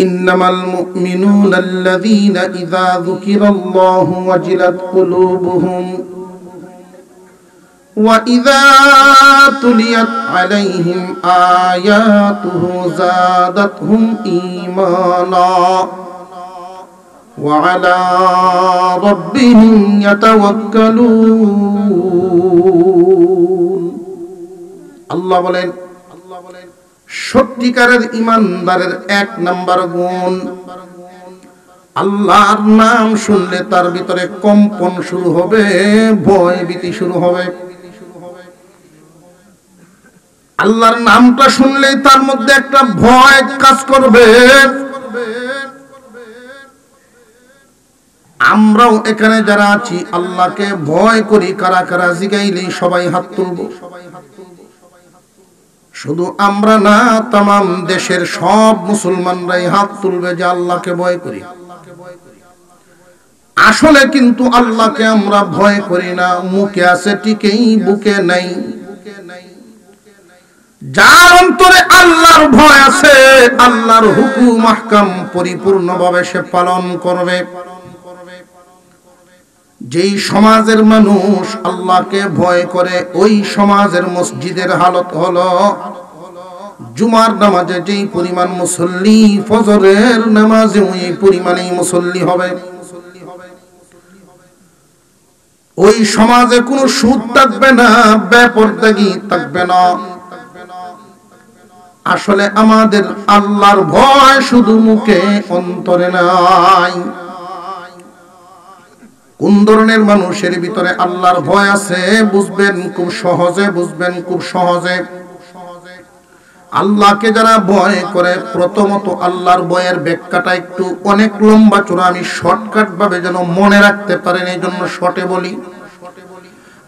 ইন্নামাল মুমিনুনা আল্লাযীনা ইযা যুকিরাল্লাহু ওয়াজিলাত কুলুবুহুম ওয়া ইযা তুলিয়াত আলাইহিম আয়াতুহু যাদাতহুম ঈমানা ওয়া আলা রাব্বিহিম ইয়াতাওয়াক্কালুন। আল্লাহ বলেন, সত্যিকারের ঈমানদারের এক নাম্বার গুণ, আল্লাহর নাম শুনলে তার ভিতরে কম্পন শুরু হবে, ভয় ভীতি শুরু হবে। আল্লাহর নামটা শুনলেই তার মধ্যে একটা ভয় কাজ করবে। আমরাও এখানে যারা আছি আল্লাহকে ভয় করি কারা কারা জিগাইলেই সবাই হাত তুলব। শুধু আমরা না, তামাম দেশের সব মুসলমানরাই হাত তুলবে যে আল্লাহকে ভয় করি। আসলে কিন্তু আল্লাহকে আমরা ভয় করি না, মুখে আছে ঠিকই, বুকে নাই। যার অন্তরে আল্লাহর ভয় আছে, আল্লাহর হুকুম আহকাম পরিপূর্ণভাবে সে পালন করবে। যেই সমাজের মানুষ আল্লাহকে ভয় করে, ওই সমাজের মসজিদের হালত হলো জুমার নামাজে যেই পরিমাণ মুসল্লি, ফজরের নামাজে ওই পরিমাণেই মুসল্লি হবে। ওই সমাজে কোনো সুদ থাকবে না, বেপরদাগি থাকবে না। আসলে আমাদের আল্লাহর ভয় শুধু মুখে, অন্তরে নাই। কোন ধরনের মানুষের ভিতরে আল্লাহর ভয় আছে বুঝবেন খুব সহজে, বুঝবেন খুব সহজে। আল্লাহকে যারা ভয় করে, প্রথমত আল্লাহর ভয়ের ব্যাখ্যাটা একটু অনেক লম্বা চূড়া, আমি শর্টকাট ভাবে যেন মনে রাখতে পারেন এই জন্য শর্টে বলি।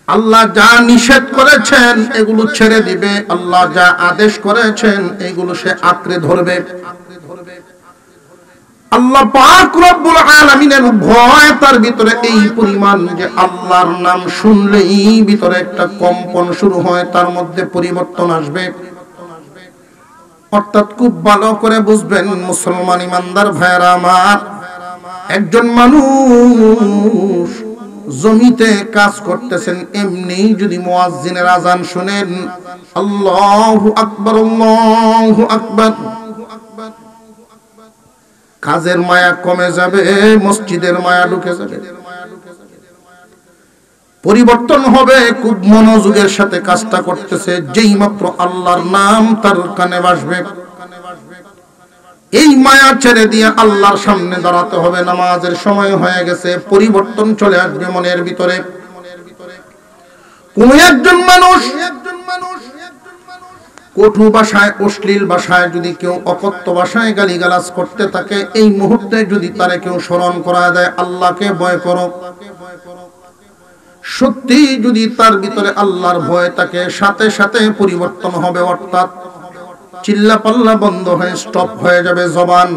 আল্লাহ যা নিষেধ করেছেন এগুলো ছেড়ে দিবে, আল্লাহ যা আদেশ করেছেন এগুলো সে আঁকড়ে ধরবে। আল্লাহ পাক রব্বুল আলামিনের ভয় তার ভিতরে এই পরিমাণ যে আল্লাহর নাম শুনলেই ভিতরে একটা কম্পন শুরু হয়, তার মধ্যে পরিবর্তন আসবে। অর্থাৎ খুব ভালো করে বুঝবেন মুসলমান ইমানদার ভাইরা আমার, একজন মানুষ জমিতে কাজ করতেছেন, এমনি যদি মুয়াজ্জিনের আযান শুনেন আল্লাহু আকবার আল্লাহু আকবার, কাজের মায়া কমে যাবে, মসজিদের মায়া ঢুকে যাবে, পরিবর্তন হবে। খুব মনোযোগের সাথে কাজটা করতেছে, যেই মাত্র আল্লাহর নাম তার কানে বাজবে, এই মায়া ছেড়ে দিয়ে আল্লাহর সামনে দাঁড়াতে হবে। নামাজের সময় হয়ে গেছে, পরিবর্তন চলে আসবে মনের ভিতরে। কোন একজন মানুষ কটু ভাষায়, অশ্লীল ভাষায় যদি কেউ অকথ্য ভাষায় গালিগালাজ করতে থাকে, এই মুহূর্তে যদি তারে কেউ স্মরণ করা দেয় আল্লাহকে ভয় করো, সত্যি যদি তার ভিতরে আল্লাহর ভয় থাকে, সাথে সাথে পরিবর্তন হবে। অর্থাৎ চিল্লা পাল্লা বন্ধ হয়ে স্টপ হয়ে যাবে জবান।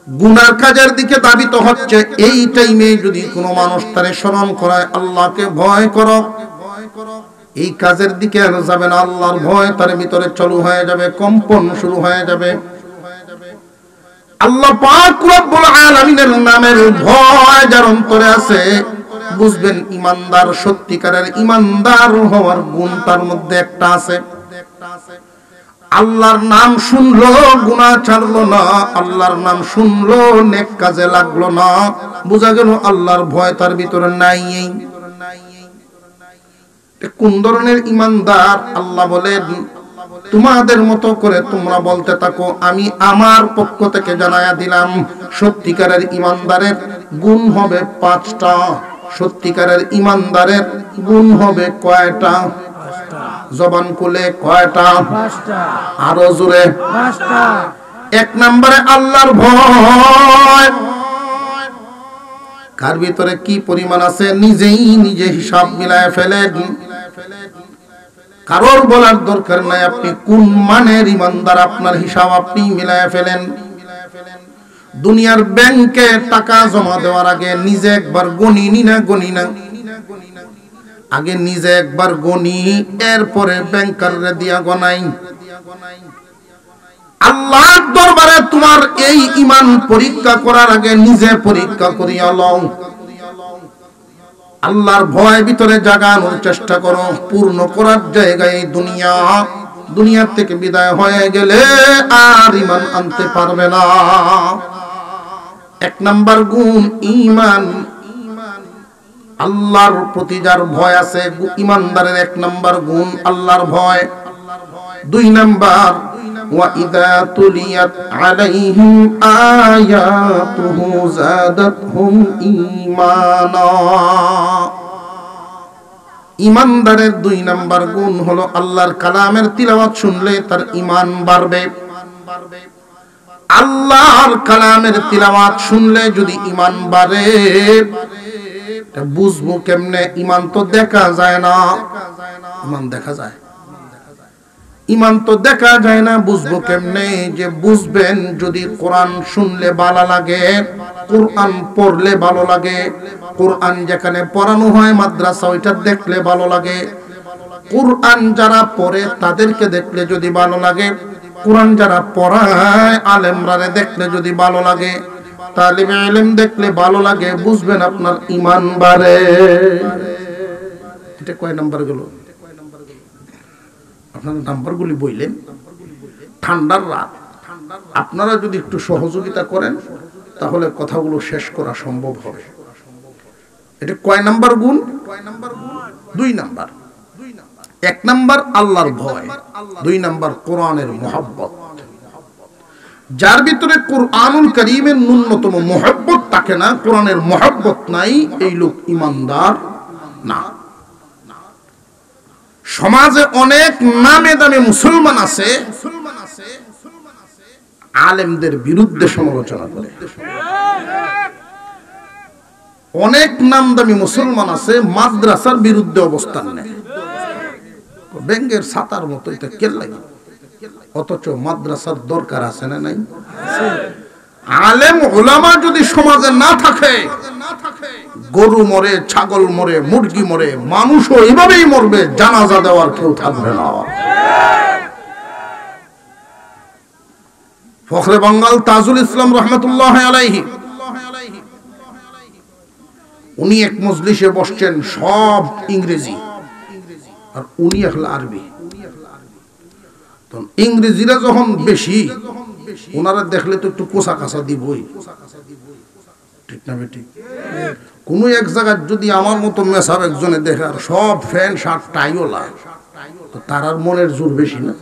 গুনার কাজের দিকে ধাবিত হচ্ছে, এই টাইমে যদি কোনো মানুষ তারে স্মরণ করায় আল্লাহকে ভয় করো, এই কাজের দিকে আর যাবে না, আল্লাহর ভয় তার ভিতরে চালু হয়ে যাবে, কম্পন শুরু হয়ে যাবে। আল্লাহ পাক রব্বুল আলামিনের নামের ভয় যার অন্তরে আছে, বুঝবেন ইমানদার, সত্যিকারের ইমানদার হওয়ার গুণ তার মধ্যে একটা আছে। আল্লাহর নাম শুনলো, গুনাহ ছাড়লো না, আল্লাহর নাম শুনলো, নেক কাজে লাগলো না, বোঝা গেল আল্লাহর ভয় তার ভিতরে নাই। কোন ধরনের ইমানদার? আল্লাহ বলেন, তোমাদের মতো করে তোমরা বলতে থাকো, আমি আমার পক্ষ থেকে জানায়া দিলাম সত্যিকারের ইমানদারের গুণ হবে 5টা। সত্যিকারের ইমানদারের গুণ হবে কয়টা? জবান খুলে কয়টা? আরো জোরে। 1 নম্বরে আল্লাহর ভয়। কার ভিতরে কি পরিমাণ আছে নিজেই নিজে হিসাব মিলায় ফেলেন, কারোর বলার দরকার নাই। আপনি কোন মানের ইমানদার আপনার হিসাব আপনি মিলায় ফেলেন। দুনিয়ার ব্যাংকে টাকা জমা দেওয়ার আগে নিজে একবার গণি না, আগে নিজে একবার গণি, এরপরে ব্যাংকাররে দিয়া গনাই। আল্লাহর দরবারে তোমার আর এই ঈমান পরীক্ষা করার আগে নিজে পরীক্ষা করিয়া লও। আল্লাহর ভয় ভিতরে জাগানোর চেষ্টা করো। পূর্ণ করার জায়গায় দুনিয়া থেকে বিদায় হয়ে গেলে আর ঈমান আনতে পারবে না। এক নাম্বার গুণ ঈমান, আল্লাহর প্রতি যার ভয় আছে, ঈমানদারের এক নাম্বার গুণ আল্লাহর ভয়। দুই নাম্বার ওয়া ইযা তুলিয়াত আলাইহিম আয়াতুহু যাদাতহুম ঈমানা। ঈমানদারের দুই নাম্বার গুণ হলো আল্লাহর কালামের তিলাওয়াত শুনলে তার ঈমান বাড়বে। আল্লাহর কালামের তিলাওয়াত শুনলে যদি ঈমান বাড়ে, বুঝবো কেমনে? ঈমান তো দেখা যায় না। ঈমান দেখা যায়? ঈমান তো দেখা যায় না, বুঝবো কেমনে? যে বুঝবেন যদি কোরআন শুনলে ভালো লাগে, কোরআন পড়লে ভালো লাগে, কোরআন যেখানে পড়ানো হয় মাদ্রাসা ওইটা দেখলে ভালো লাগে, কোরআন যারা পড়ে তাদেরকে দেখলে যদি ভালো লাগে, কোরআন যারা পড়ায় আলেমরারে দেখলে যদি ভালো লাগে, তালিবে ইলম দেখলে ভালো লাগে, বুঝবেন আপনার ঈমান বাড়ে। এটা কয় নাম্বার গেল? আপনারা নাম্বারগুলি বললেন। ঠান্ডার রাত, আপনারা যদি একটু সহযোগিতা করেন তাহলে কথাগুলো শেষ করা সম্ভব হবে। এটা কয় নাম্বার গুণ? দুই নাম্বার। এক নাম্বার আল্লাহর ভয়, দুই নাম্বার কোরআনের মুহাব্বত। যার ভিতরে কোরআনুল কারীমের ন্যূনতম মুহাব্বত থাকে না, কোরআনের মুহাব্বত নাই, এই লোক ঈমানদার না। সমাজে অনেক নামে দামে মুসলমান আছে, আলেমদের বিরুদ্ধে সমালোচনা করে। অনেক নামদামি মুসলমান আছে, মাদ্রাসার বিরুদ্ধে অবস্থান নেয়। ব্যাঙের ছাতার মতো এটা কেল্লাই, অথচ মাদ্রাসার দরকার আছে না নাই? আলেম উলামা যদি সমাজে না থাকে, গরু মরে, ছাগল মরে, মুরগি মরে, মানুষও এভাবেই মরবে, জানাজা দেওয়ার কেউ থাকবে না। ফখরে বাঙ্গাল তাজুল ইসলাম রহমতুল্লাহ আলাইহি, উনি এক মজলিসে বসছেন, সব ইংরেজি আর উনি হলো আরবি। তো ইংরেজিরা যখন বেশি, ওনারা দেখলে তো একটু কোসা কাসা দিবই, ঠিক না বেটি? কোন এক জায়গায় যদি আমার মতো মেসাব একজনে দেখে আর সব ফ্যান শার্ট টাইওলা, তো তার আর মনের জোর বেশি না?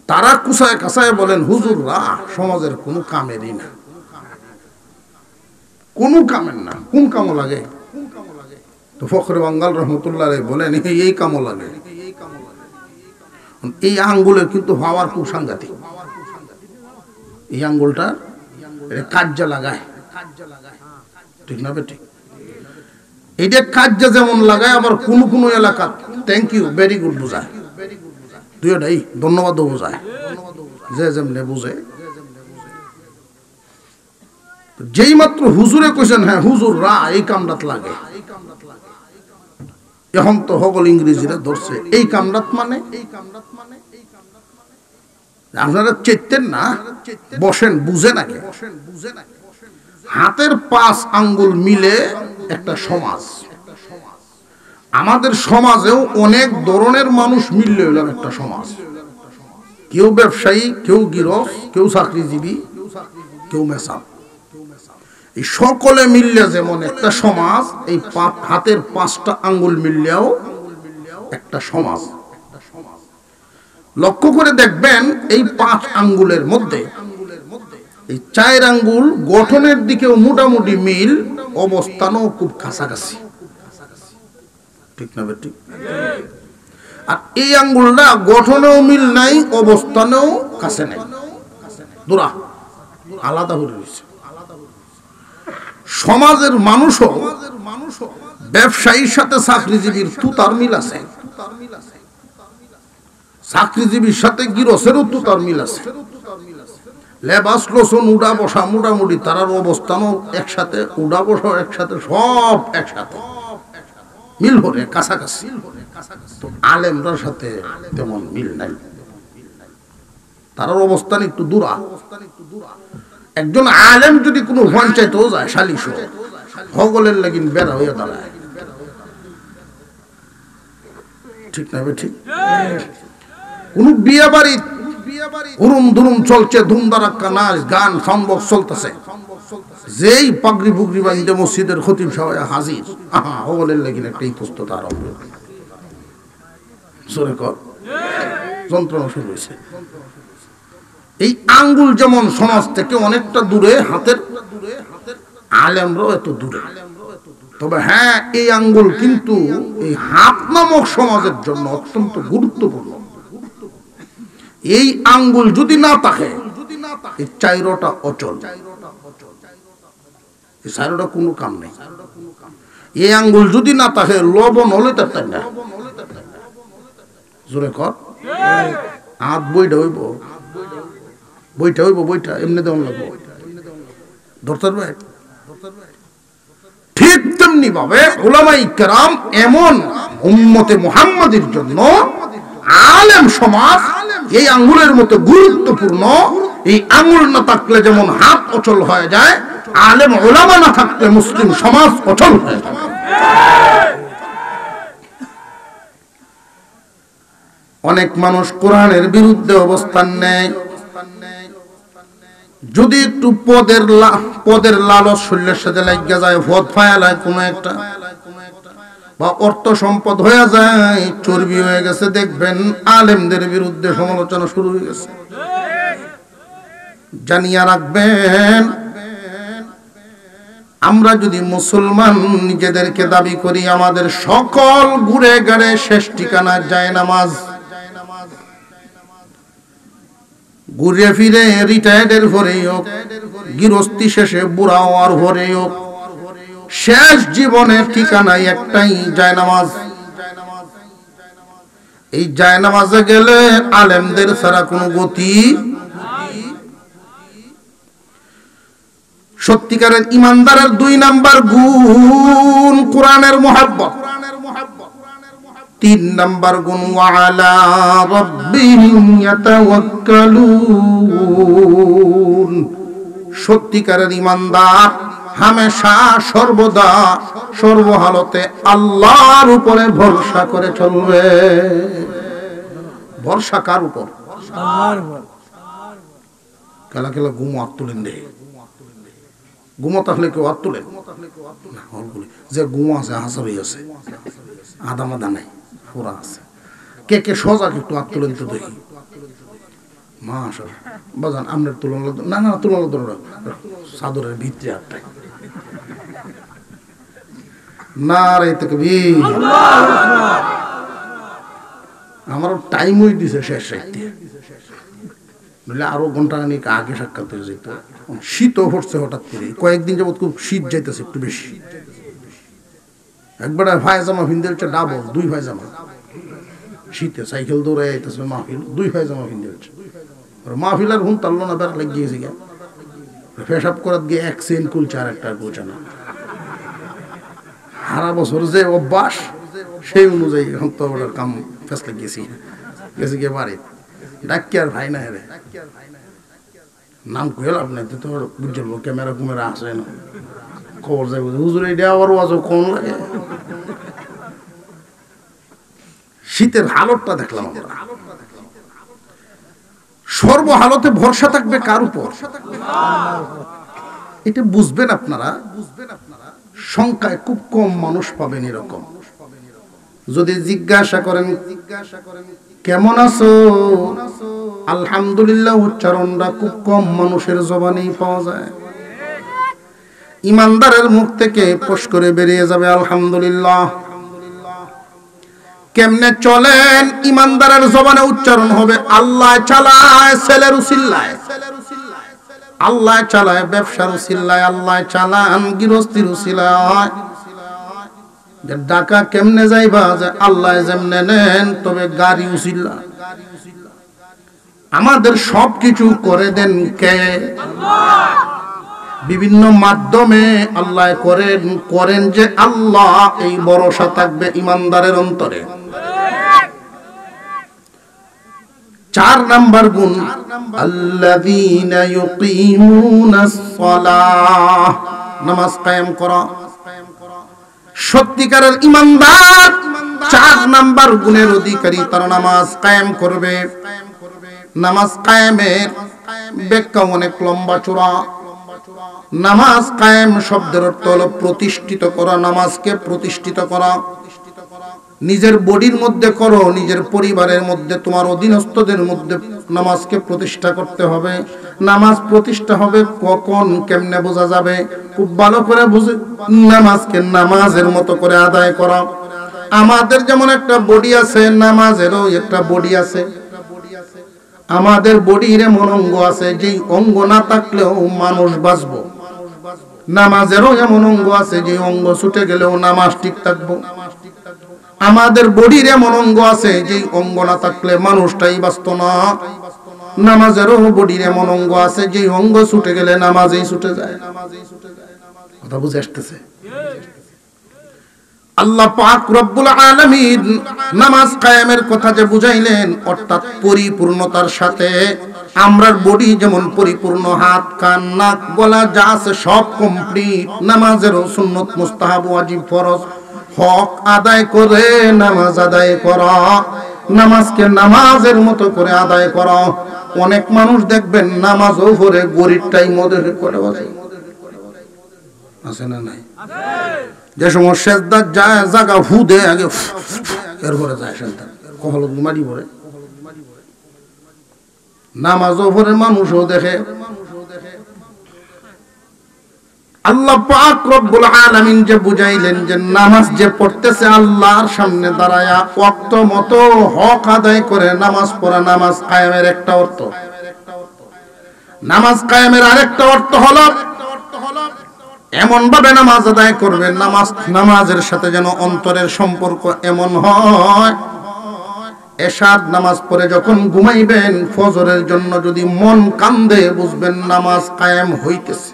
তারা কুসায় কাসায় বলেন হুজুররা সমাজের কোনো কামেরই না, কোনো কামের না। কোন কামও লাগে? তো ফখরে বাঙ্গাল রহমতুল্লাহ বলেন এই কামও লাগে। এই আঙ্গুলের কিন্তু হওয়ার খুব সাংঘাতিক। এই আঙ্গুলটা কাজ্জা লাগায়, ঠিক না বেটি? এইটা কাজ্জা যেমন লাগায়, আবার কোন কোন এলাকা থ্যাংক ইউ ভেরি গুড বোঝায়, দুইটাই ধন্যবাদ বোঝায়, যে যেমনে বুঝে। যেই মাত্র হুজুরে কইছেন হ্যাঁ হুজুর রা এই কামরাত লাগে, এখন তো হগল ইংরেজিরা ধরছে এই কামরাত মানে। আপনারা চেতেন না, বসেন, বুঝে নাকি? হাতের 5 আঙ্গুল মিলে একটা সমাজ। আমাদের সমাজেও অনেক ধরনের মানুষ মিললে হলো একটা সমাজ। কেউ ব্যবসায়ী, কেউ গৃহস্থ, কেউ চাকরিজীবী, কেউ মেসাব। এই সকলে মিললে যেমন একটা সমাজ, এই হাতের 5টা আঙ্গুল মিললেও একটা সমাজ। লক্ষ্য করে দেখবেন এই 5 আঙ্গুলের মধ্যে এই 4 আঙ্গুল গঠনের দিকেও মোটামুটি মিল, অবস্থানও খুব কাছাকাছি, ঠিক না বেটি? আর এই আঙ্গুলটা গঠনেও মিল নাই, অবস্থানেও কাছে নাই, দূরা আলাদা হয়ে রয়েছে। সমাজের মানুষও ব্যবসায়ীর সাথে চাকরিজীবীর তুতার মিল আছে, চাকরিজীবীর সাথে গৃহস্থেরও তুতার মিল আছে। লেবাস লোসন উড়া বসা মোটামুটি তারার অবস্থানও একসাথে, উড়া বসা একসাথে, সব একসাথে মিল হরে কাছাকাছি। তো আলেমরার সাথে তেমন মিল নাই। তার অবস্থান একটু দূরা। একজন আলেম যদি কোনো পঞ্চায়েতেও যায় সালিশ হগলের লাগিন বেড়া হইয়া দাঁড়ায়, ঠিক না? ঠিক। কোন বিয়ে বাড়ি উরুম দুরুম চলছে, ধুমধারাক্কা নাচ গান সম্ভব চলতেছে, যেই পাগড়ি পুগড়ি বাঁধতে মসজিদের খতিব সাহেব হাজির, হগলের লাগিন একটা ইতস্তত আরম্ভ, যন্ত্রণা শুরু হয়েছে। এই আঙ্গুল যেমন সমাজ থেকে অনেকটা দূরে, হাতের আলেমরাও এত দূরে। তবে হ্যাঁ, এই আঙ্গুল কিন্তু এই হাত নামক সমাজের জন্য অত্যন্ত গুরুত্বপূর্ণ। এই আঙ্গুল যদি না থাকে, এই চাইরোটা অচল, এই চাইরোটা কোনো কাম নেই। এই আঙ্গুল যদি না থাকে, লবণ হলে তার না, জোরে কর, হাত বইটা হইব, বইটা হইব, বইটা এমনি দেওয়ান লাগবো, ধরতে পারবে। ঠিক তেমনি ভাবে উলামায়ে কেরাম এমন উম্মতে মুহাম্মাদের জন্য আলেম সমাজ এই আঙ্গুলের মতো গুরুত্বপূর্ণ। এই আঙ্গুল না থাকলে যেমন হাত অচল হয়ে যায়, আলেম উলামা না থাকলে মুসলিম সমাজ অচল হয়ে যায়। অনেক মানুষ কোরআনের বিরুদ্ধে অবস্থান নেয়। যদি একটু পদের লালচ শরীরের সাথে লাগিয়ে যায়, ভদ ফায়ালায় কোনো একটা, বা অর্থ সম্পদ হয়ে যায়, চর্বি হয়ে গেছে, দেখবেন আলেমদের বিরুদ্ধে সমালোচনা শুরু হয়ে গেছে। জানিয়া রাখবেন, আমরা যদি মুসলমান নিজেদেরকে দাবি করি, আমাদের সকল ঘুরে গেড়ে শেষ ঠিকানা জায়নামাজ। ঘুরে ফিরে রিটায়ার্ডের পরেই হোক, গৃহস্থী শেষে বুড়া হওয়ার পরেই হোক, শেষ জীবনের ঠিকানাই একটাই, জায়নামাজ। এই জায়নামাজে গেলে আলেমদের ছাড়া কোনো গতি। সত্যিকারের ইমানদারের 2 নাম্বার গুণ কোরআনের মুহাব্বত, 3 নাম্বার গুণ ওয়ালা রাব্বিহিম ইয়াতাওয়াক্কালুন। সত্যিকারের ইমানদার হামেশা সর্বদা সর্বহালতে আল্লাহর উপরে ভরসা করে চলবে। ভরসা কার উপর? আল্লাহর উপর। কেলা কেলা ঘুম হাত তুলেন দে, ঘুমো থাকলে কেউ হাত তুলেন না, যে ঘুম আছে হাসারি আছে, আদা মাদা নাই, পুরা আছে। কে কে সজাগ একটু হাত তুলেন তো দেখি। মাশাআল্লাহ বাজান, আমরা তুলনা না না তুলনা ধরো, চাদরের ভিতরে হাতটাই নারে তাকবীর। আমারও টাইম হয়ে দিছে শেষ রাইতে, নইলে আরো ঘন্টা খানিক আগে সাক্ষাৎ হয়ে যেত। শীতও পড়ছে হঠাৎ করে, কয়েকদিন যাবত খুব শীত যাইতেছে একটু বেশি। একবার পায়জামা ভিন্দে ডাবল, 2 পায়জামা শীতে, সাইকেল দৌড়ে যাইতেছে মাহফিল, 2 পায়জামা ভিন্দে মাহফিল আর হুন তাল্লো না বেড়া লাগিয়েছে গিয়া, পেশাব করাত গিয়ে 1 সেন্ট কুলছে আর একটা কুলছে না। সারা বছর যে অভ্যাস, সেই অনুযায়ী এখন তো ওটার কাম ফেস লাগিয়েছি, গেছে গিয়ে বাড়ি ডাকি আর ভাই না হেরে নাম কইল আপনি তো বুঝল, ক্যামেরা কুমেরা আসে না, খবর যাই হুজুর এটা আবার ওয়াজও কোন লাগে। শীতের হালতটা দেখলাম আমরা। সর্বহালতে ভরসা থাকবে কার উপর? এটা বুঝবেন আপনারা, সংখ্যায় খুব কম মানুষ পাবেন এরকম। যদি জিজ্ঞাসা করেন কেমন আছো, আলহামদুলিল্লাহ উচ্চারণটা খুব কম মানুষের জবানেই পাওয়া যায়। ইমানদারের মুখ থেকে ফস করে বেরিয়ে যাবে আলহামদুলিল্লাহ। কেমনে চলেন? ইমানদারের জবানে উচ্চারণ হবে আল্লাহ চালায় ছেলের উসিল্লায়, আল্লাহ চালায় ব্যবসার উসিল্লায়, আল্লাহ চালান গৃহস্থির উসিলায়। ঢাকা কেমনে যাইবা? যে আল্লাহ যেমনে নেন, তবে গাড়ি উসিল্লা। আমাদের সবকিছু করে দেন কে? বিভিন্ন মাধ্যমে আল্লাহ করেন যে আল্লাহ, এই ভরসা থাকবে ইমানদারের অন্তরে। 4 নাম্বার গুণ আল্লাযীনা ইউকিমুনাস সালাহ, নামাজ কায়েম করা। সত্যিকারের ঈমানদার 4 নাম্বার গুণের অধিকারী, তারা নামাজ কায়েম করবে। নামাজ কায়েমের ব্যাখ্যা অনেক লম্বা চূড়া। নামাজ কায়েম শব্দের অর্থ হলো প্রতিষ্ঠিত করা, নামাজকে প্রতিষ্ঠিত করা। নিজের বডির মধ্যে করো, নিজের পরিবারের মধ্যে, তোমার অধীনস্থদের মধ্যে নামাজকে প্রতিষ্ঠা করতে হবে। নামাজ প্রতিষ্ঠা হবে কখন, কেমনে বোঝা যাবে? খুব ভালো করে বুঝে নামাজকে নামাজের মতো করে আদায় করা। আমাদের যেমন একটা বডি আছে, নামাজেরও একটা বডি আছে। আমাদের বডির এমন অঙ্গ আছে যেই অঙ্গ না থাকলেও মানুষ বাঁচবো। নামাজেরও এমন অঙ্গ আছে যে অঙ্গ ছুটে গেলেও নামাজ ঠিক থাকবো। আমাদের বডির এমন অঙ্গ আছে যে অঙ্গ না থাকলে মানুষটাই বাঁচত না। নামাজেরও বডির এমন অঙ্গ আছে যে অঙ্গ ছুটে গেলে নামাজেই ছুটে যায়। কথা বুঝে আসতেছে? আল্লাহ পাক রব্বুল আলামিন নামাজ কায়েমের কথা যে বুঝাইলেন, অর্থাৎ পরিপূর্ণতার সাথে আমরার বডি যেমন পরিপূর্ণ, হাত কান নাক গলা যা আছে সব কমপ্লিট। নামাজেরও সুন্নত মুস্তাহাব ওয়াজিব ফরজ হক আদায় করে নামাজ আদায় করা, নামাজকে নামাজের মতো করে আদায় করা। অনেক মানুষ দেখবেন নামাজও পড়ে গরিবটাই মদের করে বসে, আছে না নাই? যে সময় সেজদার যায় জায়গা ফু দে আগে, এরপরে যায় সেজদা কখলো মারি পড়ে। নামাজও পড়ে মানুষও দেখে। আল্লাহ পাক রব্বুল আলামিন যে বুঝাইলেন যে নামাজ যে পড়তেছে আল্লাহর সামনে দাঁড়ায়া ওয়াক্ত মতো হক আদায় করে নামাজ পড়া, নামাজ কায়েমের একটা অর্থ। নামাজ কায়েমের আরেকটা অর্থ হলো এমন ভাবে নামাজ আদায় করবেন, নামাজের সাথে যেন অন্তরের সম্পর্ক এমন হয়, এশার নামাজ পড়ে যখন ঘুমাইবেন ফজরের জন্য যদি মন কান্দে বুঝবেন নামাজ কায়েম হইতেছে।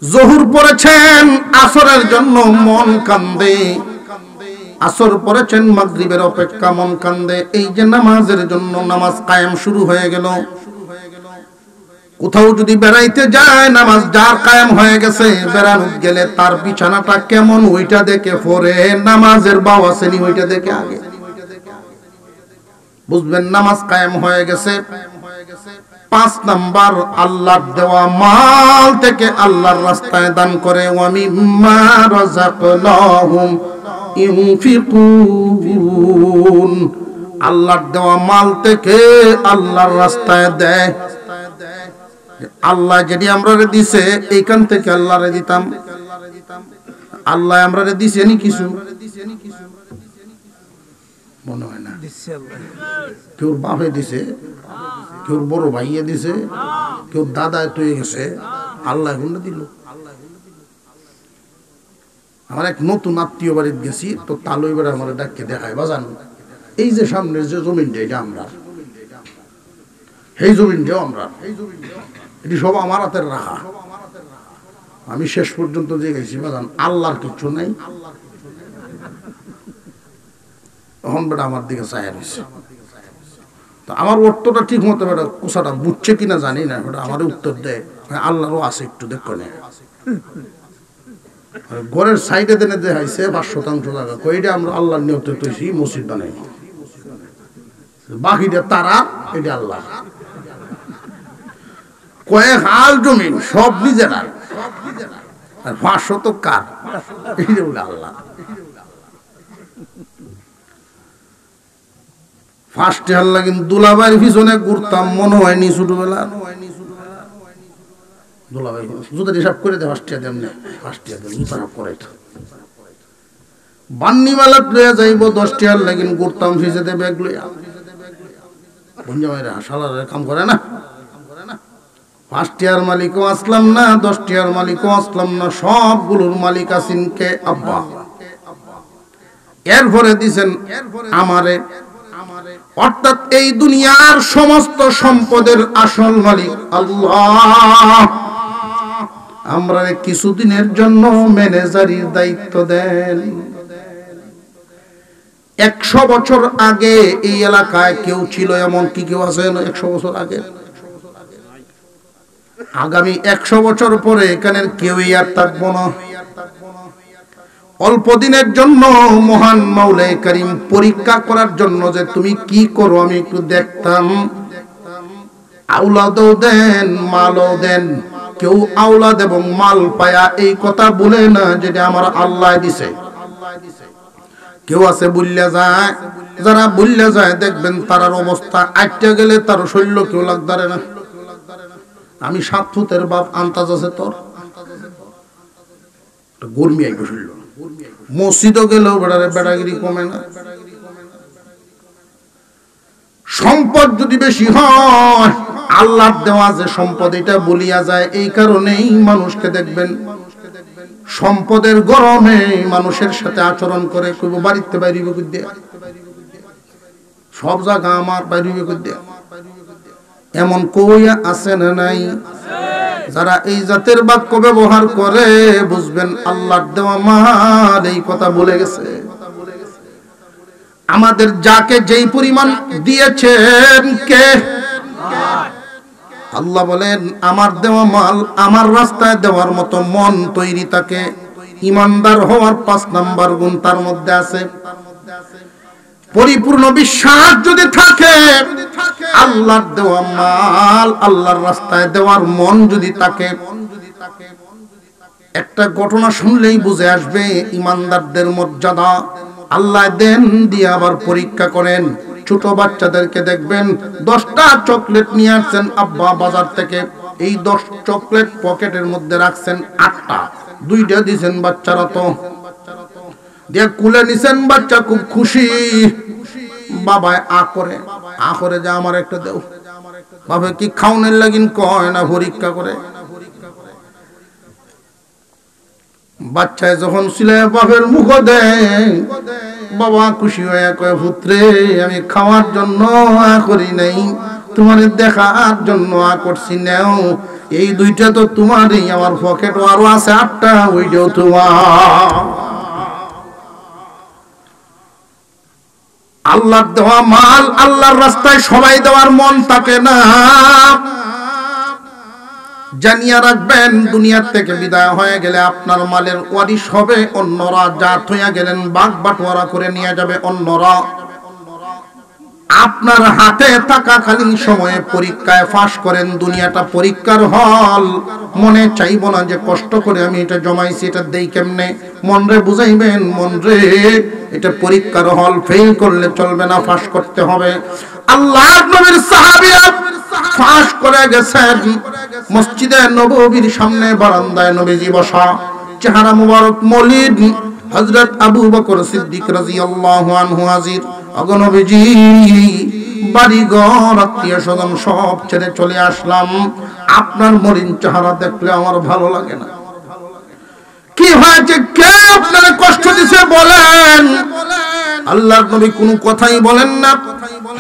জোহর পড়েছেন আসরের জন্য মন কান্দে, আসর পড়েছেন মাগরিবের অপেক্ষা মন কান্দে, এই যে নামাজের জন্য নামাজ কায়েম শুরু হয়ে গেল। কোথাও যদি বেড়াইতে যায় নামাজ যার কায়েম হয়ে গেছে, বেড়ানো গেলে তার বিছানাটা কেমন ওইটা দেখে পড়ে, নামাজের বাও আসেনি ওইটা দেখে আগে বুঝবেন নামাজ কায়েম হয়ে গেছে। 5 নাম্বার আল্লাহর দেওয়া মাল থেকে আল্লাহর রাস্তায় দান করে, ওয়া মিম্মা রাযাকনাহুম ইউনফিকুন, আল্লাহর দেওয়া মাল থেকে আল্লাহর রাস্তায় দেয়। আল্লাহ যেটি আমরারে দিছে এইখান থেকে আল্লাহরে দিতাম। আল্লাহ আমরারে দিছে নি কিছু মনে হয় না, কেউ বাপে দিছে, কেউ বড় ভাইয়ে দিছে, কেউ দাদায় তুই গেছে, আল্লাহ এখন দিল। আমার এক নতুন আত্মীয় বাড়িতে গেছি, তো তালুই বেড়া আমার ডাককে দেখায়, বাজান এই যে সামনের যে জমিনটা এটা আমরা, এই জমিনটাও আমরা, এটি সব আমার হাতের রাখা। আমি শেষ পর্যন্ত যে গেছি বাজান আল্লাহর কিচ্ছু নাই। তখন বেটা আমার দিকে চায় রয়েছে, তো আমার অর্থটা ঠিক মতো বেটা কুসাটা বুঝছে কিনা জানি না, বেটা আমার উত্তর দেয় আল্লাহরও আছে একটু দেখো না। ঘরের সাইডে দেনে দেখাইছে 5% জায়গা, কইটা আমরা আল্লাহর নিয়তে তৈছি মসজিদ বানাই, বাকিটা তারা, এটা আল্লাহ। কয়েক হাল জমিন সব নিজেরা, আর 500 কার, এইটা বলে আল্লাহ। ফার্স্টে আল্লাহ কিন্তু দুলাভাইয়ের পিছনে ঘুরতাম মনে হয়নি ছোটবেলা, দুলাভাই জুতার হিসাব করে দেয় 5 টাকা দেন, 5 টাকা দেন জুতার করে বান্নি মেলা লইয়া যাইব 10 টাকার লাগিন ঘুরতাম ফিসেতে ব্যাগ লইয়া। বঞ্জামাইরা শালারে কাম করে না, 5 টাকার মালিকও আসলাম না, 10 টাকার মালিকও আসলাম না, সবগুলোর মালিক আছেন কে? আব্বা। এরপরে দিছেন আমারে, অর্থাৎ এই দুনিয়ার সমস্ত সম্পদের আসল মালিক আল্লাহ। আমরা কিছুদিনের জন্য ম্যানেজারির দায়িত্ব দেন, 100 বছর আগে এই এলাকায় কেউ ছিল এমন কি কেউ আছে 100 বছর আগে? আগামী 100 বছর পরে এখানে কেউই আর থাকবো না। অল্প দিনের জন্য মহান মাওলাই কারীম পরীক্ষা করার জন্য যে তুমি কি করো আমি একটু দেখতাম। আওলাদও দেন, মালও দেন। কেউ আওলাদ এবং মাল পায়া এই কথা বলে না যেটা আমার আল্লাহ দিছে। কেউ আছে বুল্লা যায়, যারা বুল্লা যায় দেখবেন তার অবস্থা আটটা গেলে তার শরীর কেউ লাগদারে না। আমি 7 ফুটের বাপ, আন্তাজ আছে তোর? গরমি আইবে শরীর। মসজিদও গেলেও বেড়াগিরি কমে না। সম্পদ যদি বেশি হয়, আল্লাহর দেওয়া যে সম্পদ এটা বলিয়া যায়। এই কারণেই মানুষকে দেখবেন সম্পদের গরমে মানুষের সাথে আচরণ করে, কইব বাড়িতে বাইরিবে কইতে, সব জায়গা আমার বাইরিবে কইতে। এমন কইয়া আছে না নাই? যারা এই জাতের বাক্য ব্যবহার করে বুঝবেন আল্লাহর দেওয়া মাল এই কথা বলে গেছে। আমাদের যাকে যেই পরিমাণ দিয়েছেন কে? আল্লাহ বলেন আমার দেওয়া মাল আমার রাস্তায় দেওয়ার মতো মন তৈরি থাকে। ইমানদার হওয়ার 5 নাম্বার গুণ তার মধ্যে আছে। পরিপূর্ণ বিশ্বাস যদি থাকে, আল্লাহর দেওয়া মাল আল্লাহর রাস্তায় দেওয়ার মন যদি থাকে, একটা ঘটনা শুনলেই বুঝে আসবে ইমানদারদের মর্যাদা। আল্লাহ দেন দিয়ে আবার পরীক্ষা করেন। ছোট বাচ্চাদেরকে দেখবেন 10টা চকলেট নিয়ে আসছেন আব্বা বাজার থেকে। এই 10 চকলেট পকেটের মধ্যে রাখছেন 8টা, 2টা দিয়েছেন বাচ্চারা তো দিয়ে কুলে নিছেন। বাচ্চা খুব খুশি। বাবা আ করে যা আমার একটা দেও। বাবা কি খাওনের লাগিন কয় না পরীক্ষা করে। বাচ্চায় যখন ছিলে বাপের মুখ দেয়, বাবা খুশি হয়ে কয় পুত্রে আমি খাওয়ার জন্য করি নাই, তোমার দেখার জন্য করছি। নাও এই 2টা তো তোমারই, আমার পকেট আরো আছে 8টা, ওইটাও তোমার। আল্লাহর দেওয়া মাল আল্লাহর রাস্তায় সবাই দেওয়ার মন থাকে না। জানিয়া রাখবেন দুনিয়ার থেকে বিদায় হয়ে গেলে আপনার মালের ওয়ারিশ হবে অন্যরা। জাত হইয়া গেলেন ভাগ বাটোয়ারা করে নিয়ে যাবে অন্যরা। আপনার হাতে থাকাকালীন সময়ে পরীক্ষায় ফাঁস করেন। দুনিয়াটা পরীক্ষার হল। মনে চাইব না যে কষ্ট করে আমি এটা জমাইছি, এটা দেই কেমনে। মনরে বুঝাইবেন মনরে এটা পরীক্ষার হল, ফেল করলে চলবে না, ফাঁস করতে হবে। আল্লাহর নবীর সাহাবীরা ফাঁস করে গেছেন। মসজিদে নববীর সামনে বারান্দায় নবীজি বসা, চেহারা মুবারক মলিন। হযরত আবু বকর সিদ্দিক রাদিয়াল্লাহু আনহু হাজির। ওগো নবীজি, বাড়ি ঘর আত্মীয় স্বজন সব ছেড়ে চলে আসলাম। আপনার মলিন চেহারা দেখলে আমার ভালো লাগে না। কি হয়েছে? কে আপনার কষ্ট দিছে বলেন? আল্লাহর নবী কোনো কথাই বলেন না।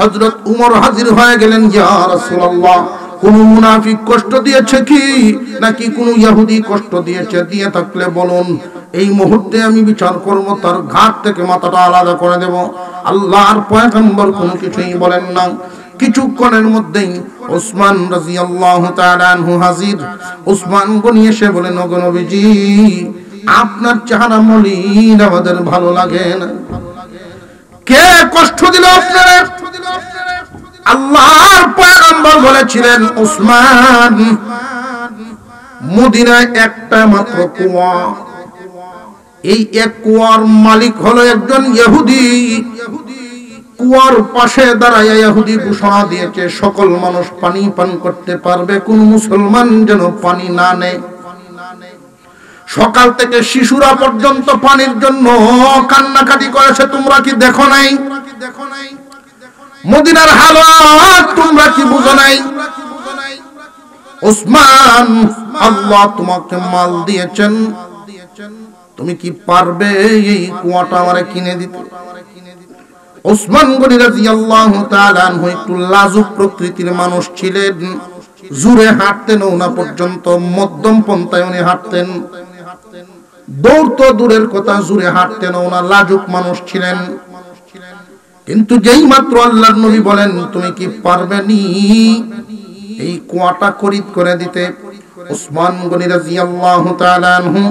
হযরত উমর হাজির হয়ে গেলেন। ইয়া রাসূলুল্লাহ, কোন মুনাফিক কষ্ট দিয়েছে কি নাকি কোন ইহুদি কষ্ট দিয়েছে? দিয়ে থাকলে বলুন, এই মুহূর্তে আমি বিচার করব, তার ঘাট থেকে মাথাটা আলাদা করে দেব। আল্লাহর পয়গম্বর কোনো কিছুই বলেন না। কিছুক্ষণের মধ্যেই ওসমান রাদিয়াল্লাহু তাআলা আনহু হাজির। ওসমান গনি এসে বলেন, ওগো নবীজি, আপনার চেহারা মলিন, আমাদের ভালো লাগে না। কে কষ্ট দিল আপনারা? আল্লাহর পয়গম্বর বলেছিলেন, ওসমান, মদিনায় একটা মাত্র কুয়া। এই এক কুয়ার মালিক হলো একজন ইহুদি। কুয়ার পাশে দাঁড়ায় ইহুদি ঘোষণা দিয়েছে, সকল মানুষ পানি পান করতে পারবে, কোন মুসলমান যেন পানি না নেয়। সকাল থেকে শিশুরা পর্যন্ত পানির জন্য কান্নাকাটি করেছে। তোমরা কি দেখো নাই? মদিনার হালাত তোমরা কি বুঝো নাই? ওসমান, আল্লাহ তোমাকে মাল দিয়েছেন, তুমি কি পারবে এই কুয়াটা আমারে কিনে দিতে? ওসমান গনি রাদিয়াল্লাহু তাআলা আনহু একটু লাজুক প্রকৃতির মানুষ ছিলেন। জোরে হাঁটতেন না, পর্যন্ত মধ্যম পন্থায় উনি হাঁটতেন। দৌড় তো দূরের কথা, জোরে হাঁটতেন না, লাজুক মানুষ ছিলেন। কিন্তু যেই মাত্র আল্লাহর নবী বলেন তুমি কি পারবে নি এই কুয়াটা খরিদ করে দিতে, উসমান গনি রাদিয়াল্লাহু তাআলা আনহু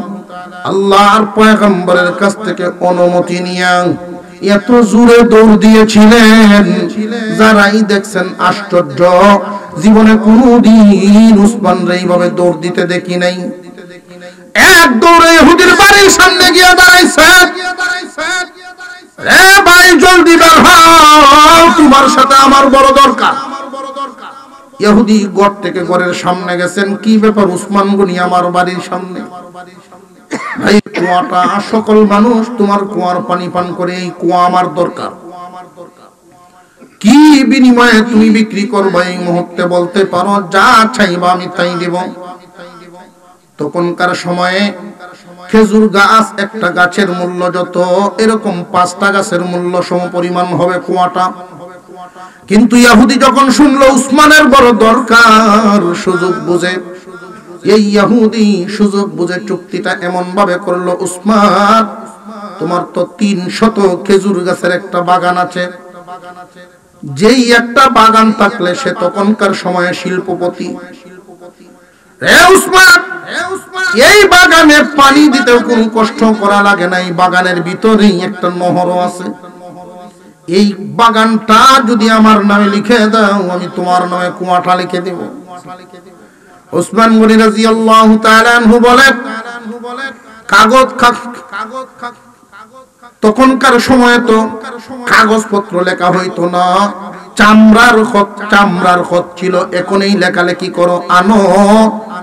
আল্লাহর পয়গম্বরের কাছ থেকে অনুমতি নিয়ে এত জোরে দৌড় দিয়েছিলেন, যারাই দেখছেন আশ্চর্য, জীবনে কোনদিন উসমান রে এইভাবে দৌড় দিতে দেখি নাই। এক দৌড়ে ইহুদির বাড়ির সামনে গিয়ে দাঁড়াইছে, এ ভাই জলদি বের হও, তোমার সাথে আমার বড় দরকার। ইহুদি ঘর থেকে ঘরের সামনে গেছেন, কি ব্যাপার উসমান গনি আমার বাড়ির সামনে? এই কুয়াটা সকল মানুষ তোমার কুয়ার পানি পান করে, এই কুয়া আমার দরকার। কি বিনিময়ে তুমি বিক্রি করবে এই মুহূর্তে বলতে পারো, যা চাইবা আমি তাই দেব। তখনকার সময়ে খেজুর গাছ একটা গাছের মূল্য যত, এরকম 5টা গাছের মূল্য সমপরিমাণ হবে কুয়াটা। কিন্তু ইহুদি যখন শুনলো উসমানের বড় দরকার, সুযোগ বুঝে এই ইহুদি সুযোগ বুঝে চুক্তিটা এমন ভাবে করলো, উসমান তোমার তো 300 খেজুর গাছের একটা বাগান আছে, যেই একটা বাগান থাকলে সে তখনকার সময়ে শিল্পপতি। হে উসমান, এই বাগানে পানি দিতেও কোনো কষ্ট করা লাগে না, এই বাগানের ভিতরেই একটা নহরও আছে, এই বাগানটা যদি আমার নামে লিখে দাও আমি তোমার নামে কুয়াটা লিখে দেব। উসমান গনি রাদিয়াল্লাহু তাআলা আনহু বলেন, কাগজ তখনকার সময়ে তো কাগজপত্র লেখা হইতো না, চামড়ার খত ছিল। এখনই লেখালেখি করো, আনো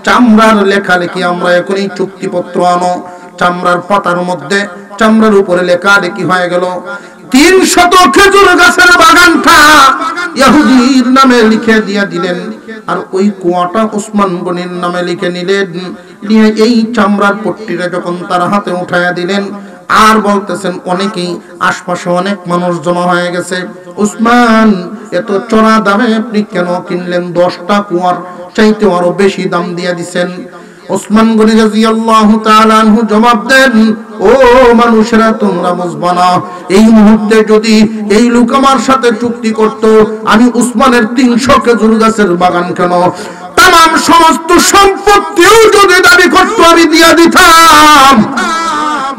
চামড়ার লেখালেখি, আমরা এখনই চুক্তিপত্র আনো। চামড়ার পাতার মধ্যে চামড়ার উপরে লেখালেখি হয়ে গেল। 300 খেজুর গাছের বাগানটা ইহুদির নামে লিখে দিয়ে দিলেন, আর ওই কুয়াটা উসমান গনির নামে লিখে নিলেন। নিয়ে এই চামড়ার পট্টিটা যখন তার হাতে উঠাইয়া দিলেন, আর বলতেছেন অনেকেই আশপাশে অনেক মানুষ জমা হয়ে গেছে, উসমান এত চড়া দামে আপনি কেন কিনলেন? 10টা কুয়ার চাইতে আরো বেশি দাম দিয়ে দিছেন। উসমান গনি রাদিয়াল্লাহু তাআলা আনহু জবাব দেন, ও মানুষেরা তোমরা বুঝবা না, এই মুহূর্তে যদি এই লোক আমার সাথে চুক্তি করত, আমি উসমানের 300 খেজুর গাছের বাগান কেন তাম সমস্ত সম্পত্তিও যদি দাবি করত আমি দিয়ে দিতাম,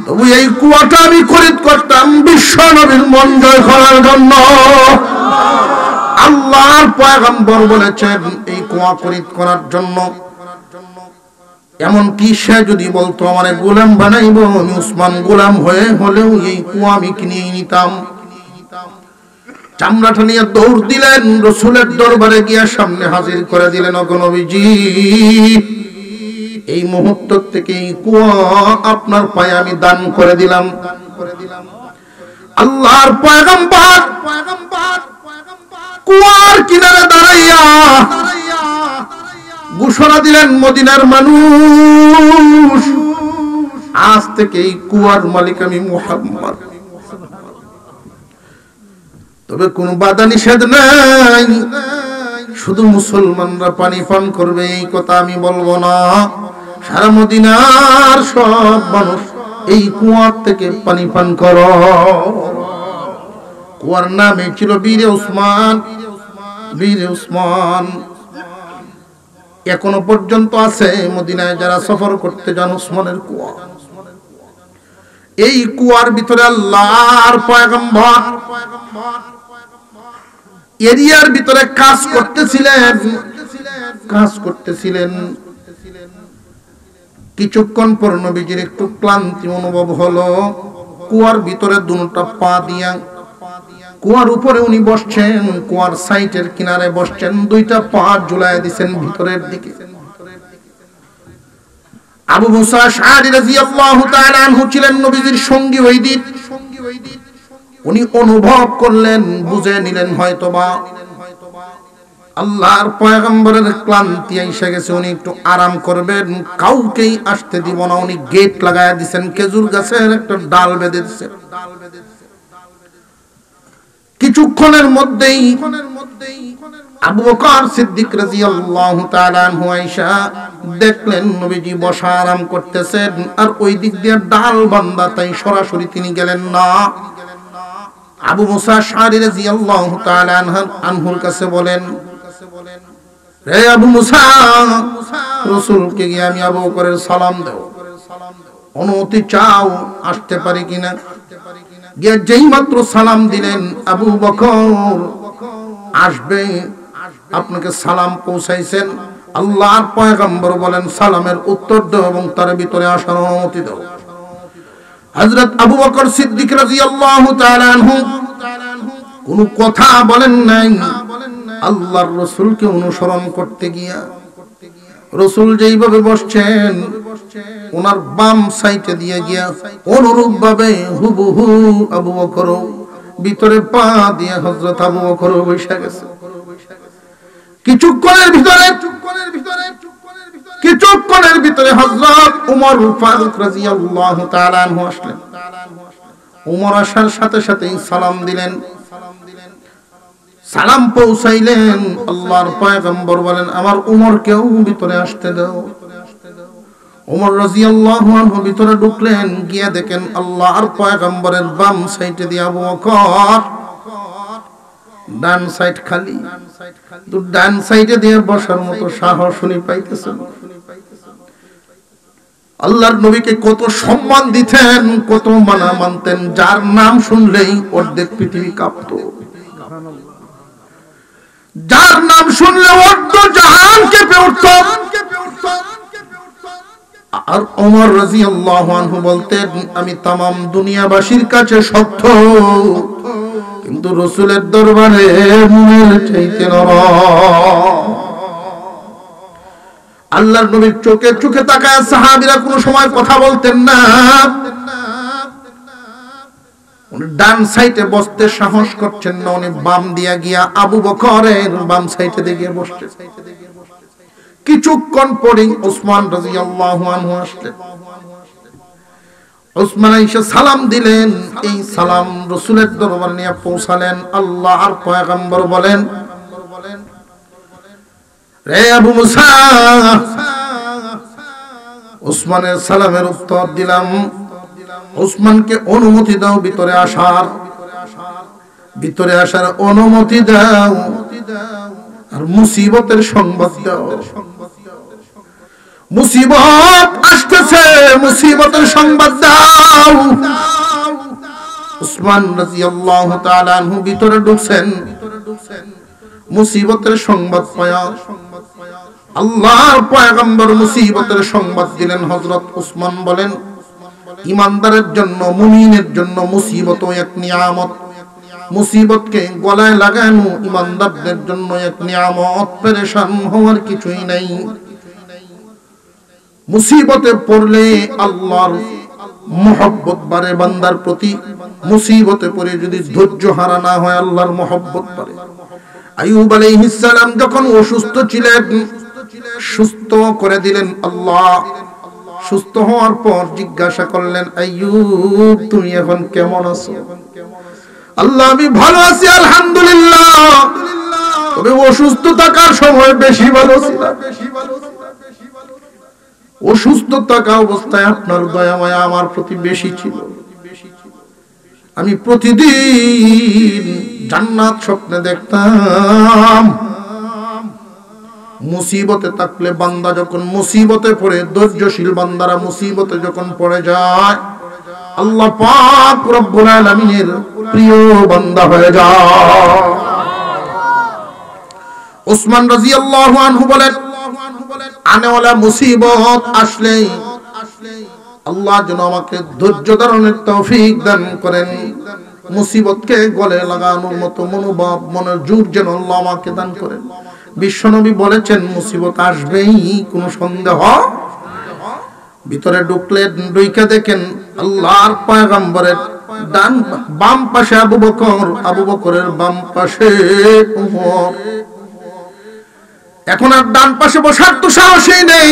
তবু এই কুয়াটা আমি খরিদ করতাম বিশ্ব নবীর মন জয় করার জন্য। আল্লাহর পয়গম্বর বলেছেন এই কুয়া খরিদ করার জন্য। এমন কি সে যদি বলতো আমারে গোলাম বানাইবো, আমি উসমান গোলাম হয়ে হলেও এই কুয়া আমি কিনে নিতাম। চামড়াটা নিয়ে দৌড় দিলেন, রাসূলের দরবারে গিয়ে সামনে হাজির করে দিলেন, ওগো নবীজি এই মুহূর্ত থেকে এই কুয়া আপনার পায়ে আমি দান করে দিলাম। আল্লাহর পয়গম্বর কুয়ার কিনারে দাঁড়াইয়া ঘোষণা দিলেন, মদিনার মানুষ আজ থেকে এই কুয়ার মালিক আমি মুহাম্মদ। তবে কোন বাধা নিষেধ নাই, শুধু মুসলমানরা পানি পান করবে এই কথা আমি বলবো না, সারা মদিনার সব মানুষ এই কুয়ার থেকে পানি পান করো। কুয়ার নামে ছিল বীরে উসমান। বীরে উসমান এখনো পর্যন্ত আছে মদিনায়, যারা সফর করতে যান উসমানের কুয়া। এই কুয়ার ভিতরে আল্লাহর পয়গম্বর এরিয়ার ভিতরে কাজ করতেছিলেন। কিছুক্ষণ পর নবীজির একটু ক্লান্তি অনুভব হলো, কুয়ার ভিতরে দুটা পা দিয়া কুয়ার উপরে উনি বসছেন, কুয়ার সাইডের কিনারে বসছেন, 2টা পা ঝুলায় দিয়েছেন ভিতরের দিকে। আবু মুসা আশআরী রাদিয়াল্লাহু তাআলা আনহু ছিলেন নবীজির সঙ্গী ওই দিন। উনি অনুভব করলেন, বুঝে নিলেন হয়তোবা আল্লাহর পয়গম্বরের ক্লান্তি এসে গেছে, উনি একটু আরাম করবেন, কাউকেই আসতে দিব না। উনি গেট লাগায়া দিয়েছেন, খেজুর গাছের একটা ডাল বেঁধে দিয়েছেন। কিছুক্ষণের মধ্যেই আবু বকর সিদ্দিক রাদিয়াল্লাহু তাআলা আনহু আয়েশা দেখলেন নবীজি বসা আরাম করতেছেন, আর ওই দিক দিয়ে ডাল বান্দা, তাই সরাসরি তিনি গেলেন না। আবু মুসা আশআরী রাদিয়াল্লাহু তাআলা আনহুর কাছে বলেন, হে আবু মুসা, রাসূলকে গিয়ে আমি আবু বকরের সালাম দেব, অনুমতি চাও, আসতে পারি কিনা? গিয়ে যেই মাত্র সালাম দিলেন, আবু বকর আসবে, আপনাকে সালাম পৌঁছাইছেন, আল্লাহর পয়গম্বর বলেন সালামের উত্তর দাও এবং তার ভিতরে আসার অনুমতি দাও। হযরত আবু বকর সিদ্দিক রাদিয়াল্লাহু তাআলা আনহু কোনো কথা বলেন নাই। আল্লাহর রাসূলকে অনুসরণ করতে গিয়া রাসূল যেইভাবে বসছেন, ওনার বাম সাইডে দিয়ে গিয়া অনুরূপ ভাবে হুবহু আবু বকর ভিতরে পা দিয়ে হযরত আবু বকর বসে গেছে। কিছুক্ষণের ভিতরে হযরত ওমর ফারুক রাদিয়াল্লাহু তাআলা আনহু আসলেন। ওমর আসার সাথে সাথেই সালাম দিলেন, সালাম পৌঁছাইলেন। আল্লাহর পয়গম্বর বলেন, আমার ওমরকেও ভিতরে আসতে দাও। ওমর রাদিয়াল্লাহু আনহু ভিতরে ঢুকলেন, গিয়ে দেখেন আল্লাহর পয়গম্বরের বাম সাইডে দিয়ে আবু বকর, ডান সাইড খালি। তো ডান সাইডে দিয়ে বসার মতো সাহস উনি পাইতেছেন। আল্লাহর নবীকে কত সম্মান দিতেন, কত মানা মানতেন, যার নাম শুনলেই অর্ধেক পৃথিবী কাঁপতো, যার নাম শুনলে অর্ধ জাহান কেঁপে উঠত। আর ওমর রাদিয়াল্লাহু আনহু বলতেন, আমি তামাম দুনিয়াবাসীর কাছে সত্য, কিন্তু রাসূলের দরবারে মনের চাইতে নরম। আল্লাহর নবীর চোখে চোখে তাকায় সাহাবীরা কোনো সময় কথা বলতেন না। উনি ডান সাইডে বসতে সাহস করছেন না, উনি বাম দিয়া গিয়া আবু বকরের বাম সাইডে গিয়ে বসছেন। কিছুক্ষণ পরেই ওসমান রাদিয়াল্লাহু আনহু আসলেন। ওসমান এসে সালাম দিলেন, এই সালাম রাসূলের দরবারে নিয়ে পৌঁছালেন। আল্লাহর পয়গম্বর বলেন, রে আবু মুসা, ওসমানের সালামের উত্তর দিলাম, ওসমানকে অনুমতি দাও ভিতরে আসার, ভিতরে আসার অনুমতি দাও, আর মুসিবতের সংবাদ দাও। মুসিবত আসতেছে, মুসিবতের সংবাদ দাও। ওসমান রাদিয়াল্লাহু তাআলা আনহু ভিতরে ঢুকছেন, মুসিবতের সংবাদ পায়া আল্লাহর পয়গম্বর মুসিবতের সংবাদ দিলেন। হযরত ওসমান বলেন, ইমানদারের জন্য, মুমিনের জন্য মুসিবত এক নিয়ামত। মুসিবতকে গলায় লাগানো ইমানদারদের জন্য এক নিয়ামত, পেরেশান হওয়ার কিছুই নাই। মুসিবতে পড়লে আল্লাহর মহব্বত বাড়ে বান্দার প্রতি। মুসিবতে পড়ে যদি ধৈর্য হারা না হয়, আল্লাহর মহব্বত বাড়ে। আইয়ুব আলাইহিস সালাম যখন অসুস্থ ছিলেন, সুস্থ করে দিলেন আল্লাহ। সুস্থ হওয়ার পর জিজ্ঞাসা করলেন, আইয়ুব তুমি এখন কেমন আছো? আল্লাহ, আমি ভালো আছি আলহামদুলিল্লাহ, তবে অসুস্থ থাকার সময় বেশি ভালো ছিলাম। অসুস্থ থাকা অবস্থায় আপনার দয়া মায়া আমার প্রতি বেশি ছিল। আমি প্রতিদিন জান্নাত স্বপ্নে দেখতাম। মুসিবতে থাকলে বান্দা যখন মুসিবতে পড়ে, ধৈর্যশীল বান্দারা মুসিবতে যখন পড়ে যায়, আল্লাহ পাক রব্বুল আলামিনের প্রিয় বান্দা হয়ে যায়। ওসমান রাদিয়াল্লাহু আনহু বলেন, আনেওয়ালা মুসিবত আসলে আল্লাহ যেন আমাকে ধৈর্য ধারণের তৌফিক দান করেন। মুসিবতকে গলে লাগানোর মতো মনোভাব, মনের জোর যেন আল্লাহ আমাকে দান করেন। বিশ্বনবী বলেছেন, মুসিবত আসবেই, কোনো সন্দেহ। ভিতরে ঢুকলেন, ঢুইকা দেখেন আল্লাহর পয়গম্বরের বাম পাশে আবু বকর, আবু বকরের বাম পাশে ওমর। এখন আর ডান পাশে বসার তো সাহসই নেই,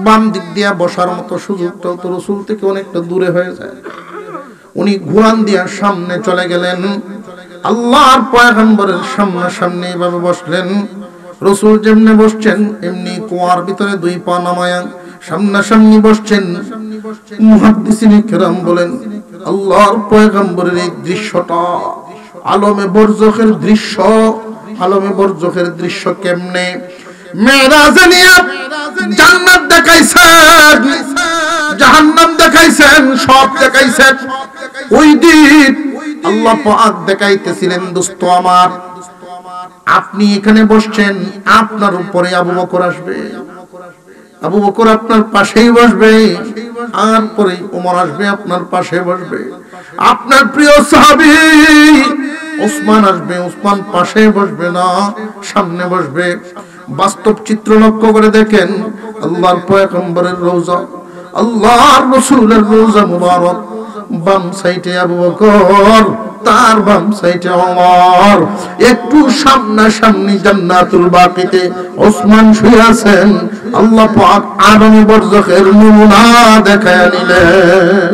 বাম দিক দিয়ে বসার মতো সুযোগটাও তো রাসূল থেকে অনেকটা দূরে হয়ে যায়। উনি ঘুরান দিয়ে সামনে চলে গেলেন, আল্লাহর পয়গম্বরের সামনে এভাবে বসলেন। রাসূল যেমনি বসছেন এমনি কুয়ার ভিতরে দুই পা নামায়া সামনাসামনি বসছেন। মুহাদ্দিসিনে কেরাম বলেন, আল্লাহর পয়গম্বরের এই দৃশ্যটা আলমে বরজখের দৃশ্য। আলমে বরজখের দৃশ্য কেমনে? মেরাজে নিয়ে জান্নাত দেখাইছেন, জাহান্নাম দেখাইছেন, সব দেখাইছেন। ওই দিন আল্লাহ পাক দেখাইতেছিলেন, দোস্ত আমার, আপনি এখানে বসছেন, আপনার উপরে আবু বকর আসবে, আবু বকর আপনার পাশেই বসবে, আর পরে ওমর আসবে আপনার পাশে বসবে, আপনার প্রিয় সাহাবী ওসমান আসবে, ওসমান পাশে বসবে না, সামনে বসবে। বাস্তব চিত্র লক্ষ্য করে দেখেন, আল্লাহর পয়গম্বরের রওজা, আল্লাহর রাসূলের রওজা মুবারক, বাম সাইডে আবু বকর, তার বাম সাইডে ওমর। একটু সামনাসামনি জান্নাতুল বাকিতে ওসমান শুয়ে আছেন। আল্লাহ পাক আলমে বরজখের নমুনা দেখায় নিলেন।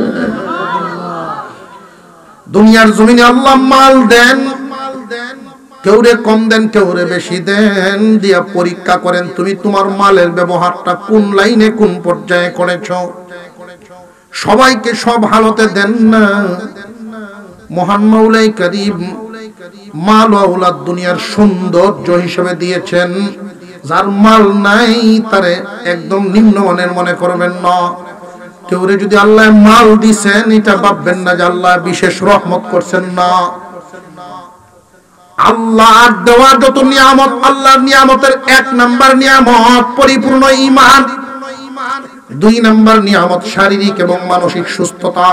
দুনিয়ার জমিনে আল্লাহ মাল দেন, কেউরে কম দেন, কেউরে বেশি দেন, দিয়া পরীক্ষা করেন তুমি তোমার মালের ব্যবহারটা কোন লাইনে কোন পর্যায়ে করেছো। সবাইকে সব হালতে দেন না। মহান মাওলাই কারীম মাল ও আওলাদ দুনিয়ার সৌন্দর্য হিসেবে দিয়েছেন। যার মাল নাই তারে একদম নিম্নমানের মনে করবেন না। কেউরে যদি আল্লাহ মাল দিছেন, এটা ভাববেন না যে আল্লাহ বিশেষ রহমত করছেন, না। আল্লাহর দেওয়া যত নিয়ামত, আল্লাহর নিয়ামতের 1 নাম্বার নিয়ামত পরিপূর্ণ ঈমান, 2 নাম্বার নিয়ামত শারীরিক এবং মানসিক সুস্থতা,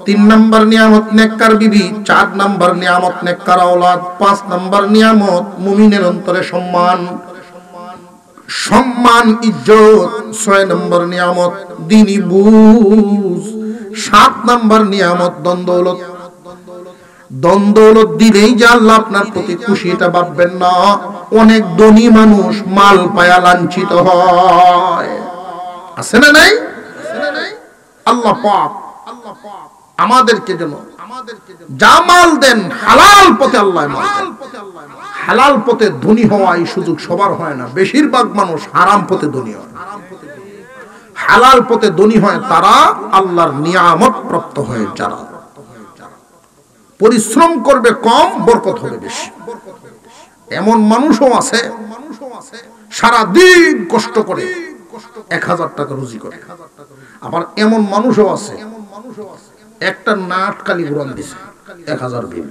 3 নাম্বার নিয়ামত নেককার বিবি, 4 নাম্বার নিয়ামত নেককার আওলাদ, 5 নাম্বার নিয়ামত মুমিনের অন্তরে সম্মান, সম্মান ইজ্জত, 6 নাম্বার নিয়ামত দ্বীনি বুঝ, 7 নাম্বার নিয়ামত দ্বন্দ্বলত। দ্বন্দ্বলত দিলেই যে আল্লাহ আপনার প্রতি খুশি, এটা ভাববেন না। অনেক ধনী মানুষ মাল পায়া লাঞ্ছিত হয়, আছে না নাই? আল্লাহ পাক আমাদেরকে যেন যা মাল দেন হালাল পথে আল্লাহ মাল দেন। হালাল পথে ধনী হওয়া এই সুযোগ সবার হয় না। বেশিরভাগ মানুষ হারাম পথে ধনী হয়। হালাল পথে ধনী হয় তারা, আল্লাহর নিয়ামত প্রাপ্ত হয় যারা। পরিশ্রম করবে কম, বরকত হবে বেশি। এমন মানুষও আছে সারা দিন কষ্ট করে 1000 টাকা রুজি করে। আবার এমন মানুষও আছে একটা নাট কালি উড়ান দিছে 1000 বিল,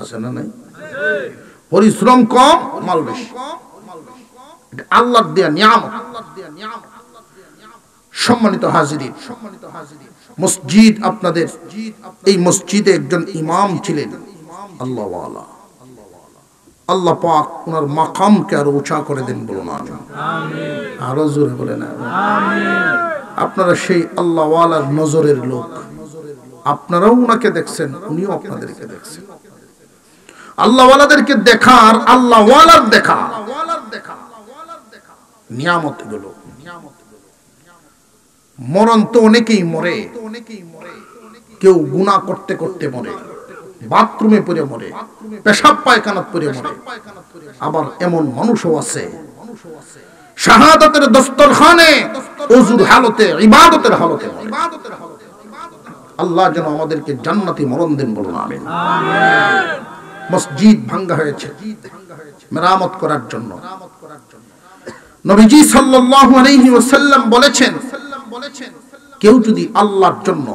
আছে না নাই? পরিশ্রম কম, মাল বেশি। আল্লাহর দেয়া নিয়ামত। সম্মানিত হাজিরিন, মসজিদ আপনাদের, এই মসজিদে একজন ইমাম ছিলেন আল্লাহ ওয়ালা। আল্লাহ পাক ওনার মাকামকে আরো উঁচা করে দেন, বলুন আমিন। আরো জোরে বলেন আমিন। আপনারা সেই আল্লাহ ওয়ালার নজরের লোক, আপনারাও উনাকে দেখছেন, উনিও আপনাদেরকে দেখছেন। আল্লাহ ওয়ালাদেরকে দেখার, আল্লাহ ওয়ালার দেখা নিয়ামত গুলো। মরণ তো অনেকেই মরে, কেউ গুনাহ করতে করতে মরে, বাথরুমে পড়ে মরে, পেশাব পায়খানাত পড়ে মরে। আবার এমন মানুষও আছে শাহাদাতের দস্তরখানে ওযুর হালতে, ইবাদতের হালতে মরে। আল্লাহ যেন আমাদেরকে জান্নাতি মরণ দেন, বলুন আমিন। মসজিদ ভাঙ্গা হয়েছে মেরামত করার জন্য। নবীজি সাল্লাল্লাহু আলাইহি ওয়াসাল্লাম বলেছেন, কেউ যদি আল্লাহর জন্য,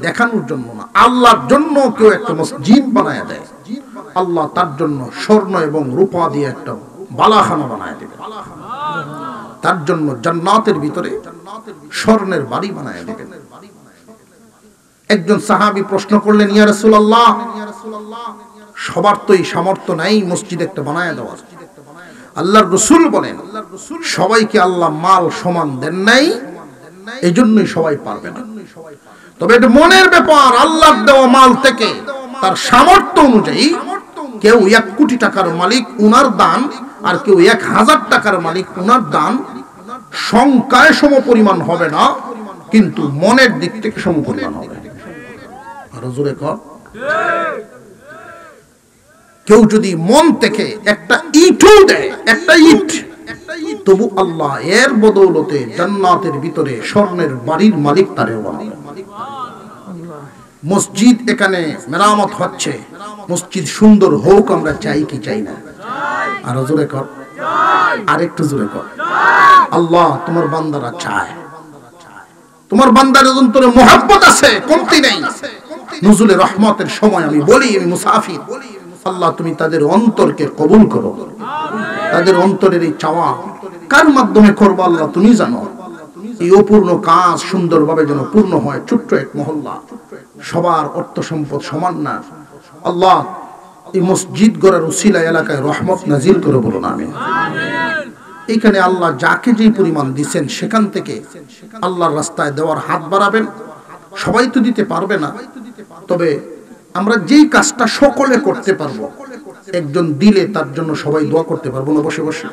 দেখানোর জন্য না, আল্লাহর জন্য কেউ একটা মসজিদ বানায় দেয়, আল্লাহ তার জন্য স্বর্ণ এবং রূপা দিয়ে একটা বালাখানা বানায় দেবে। তার জন্য জান্নাতের ভিতরে স্বর্ণের বাড়ি বানায় দেবেন। একজন সাহাবী প্রশ্ন করলেন, ইয়া রাসূলুল্লাহ, সবার তো এই সামর্থ্য নাই মসজিদ একটা বানায় দেওয়ার। আল্লাহর রাসূল বলেন, সবাইকে আল্লাহ মাল সমান দেন নাই, এজন্যই সবাই পারবে না। তবে এটা মনের ব্যাপার। আল্লাহর দেওয়া মাল থেকে তার সামর্থ্য অনুযায়ী কেউ 1 কোটি টাকার মালিক, উনার দান, আর কেউ 1000 টাকার মালিক, উনার দান সংখ্যায় সমপরিমাণ হবে না, কিন্তু মনের দিক থেকে সমপরিমাণ হবে। আর জোরে কর। কেউ যদি মন থেকে একটা ইটও দেয়, একটা ইট, তবু আল্লাহ এর বদৌলতে জান্নাতের ভিতরে স্বর্ণের বাড়ির মালিক তারে বানাবে। মসজিদ এখানে মেরামত হচ্ছে, মসজিদ সুন্দর হোক আমরা চাই কি চাই না? আরো জোরে কর, আরেকটু জোরে কর। আল্লাহ তোমার বান্দারা চায়, তোমার বান্দার অন্তরে মোহাব্বত আছে, কমতি নেই। নুজুলে রহমতের সময় আমি বলি আমি মুসাফির, আল্লাহ তুমি তাদের অন্তরকে কবুল করো। তাদের অন্তরের এই চাওয়া কার মাধ্যমে করবো আল্লাহ তুমি জানো। এই অপূর্ণ কাজ সুন্দরভাবে যেন পূর্ণ হয়। ছোট্ট এক মহল্লা, সবার অর্থ সম্পদ সমান না। আল্লাহ এই মসজিদ গড়ার উসিলা এলাকায় রহমত নাজিল করে বলুন আমিন। এখানে আল্লাহ যাকে যে পরিমাণ দিচ্ছেন সেখান থেকে আল্লাহর রাস্তায় দেওয়ার হাত বাড়াবেন। সবাই তো দিতে পারবে না, তবে আমরা যেই কাজটা সকলে করতে পারবো, একজন দিলে তার জন্য সবাই দোয়া করতে পারবো না বসে বসে।